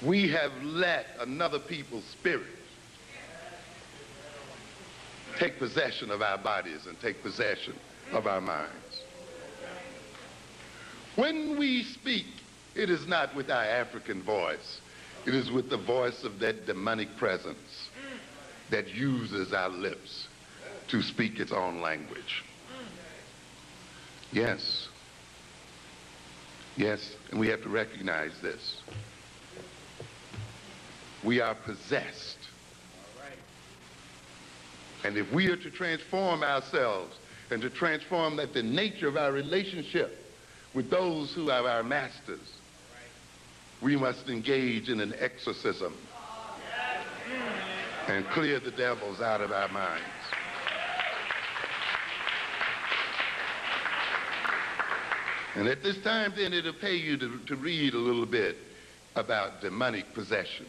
We have let another people's spirit take possession of our bodies and take possession of our minds. When we speak, it is not with our African voice. It is with the voice of that demonic presence that uses our lips to speak its own language. Yes. Yes, and we have to recognize this. We are possessed. And if we are to transform ourselves and to transform the nature of our relationship with those who are our masters, we must engage in an exorcism and clear the devils out of our minds. And at this time, then, it'll pay you to read a little bit about demonic possession.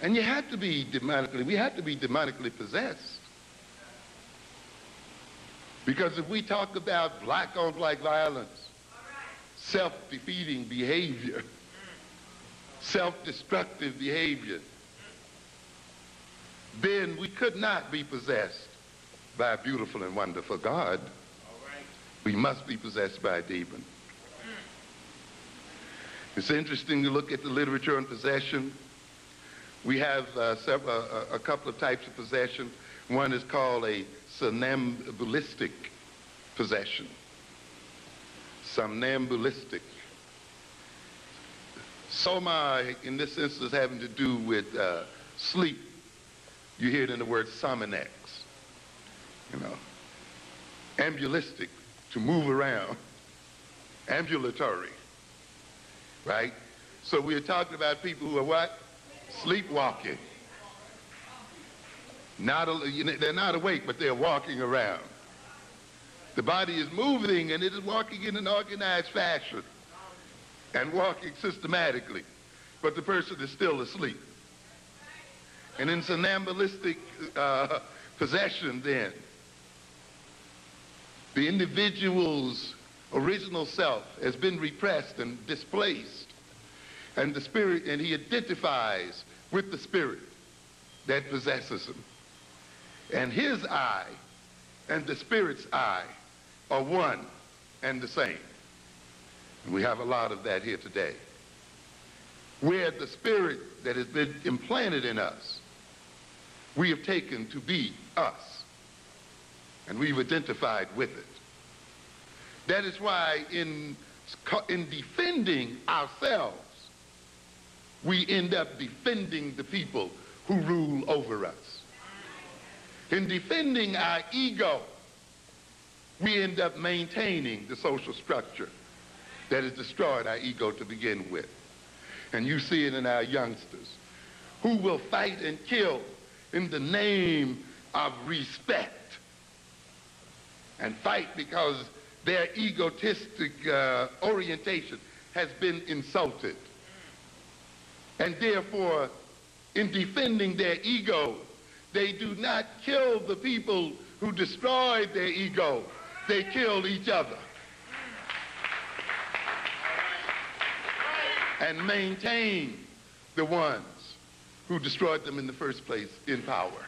And we have to be demonically possessed. Because if we talk about black-on-black violence, self-defeating behavior, self-destructive behavior, then we could not be possessed by a beautiful and wonderful God. We must be possessed by a demon. It's interesting to look at the literature on possession. We have a couple of types of possession. One is called a somnambulistic possession. Somnambulistic. Soma, in this instance, having to do with sleep. You hear it in the word sominex. You know, ambulistic, to move around. Ambulatory, right? So we're talking about people who are what? Sleepwalking. They're not awake, but they're walking around. The body is moving, and it is walking in an organized fashion and walking systematically, but the person is still asleep. And in somnambulistic possession, then, the individual's original self has been repressed and displaced, and the spirit, and he identifies with the spirit that possesses him. And his I and the spirit's I are one and the same. And we have a lot of that here today, where the spirit that has been implanted in us, we have taken to be us, and we've identified with it. That is why in defending ourselves, we end up defending the people who rule over us. In defending our ego, we end up maintaining the social structure that has destroyed our ego to begin with. And you see it in our youngsters, who will fight and kill in the name of respect, and fight because their egotistic orientation has been insulted. And therefore, in defending their ego, they do not kill the people who destroyed their ego. They kill each other and maintain the ones who destroyed them in the first place in power.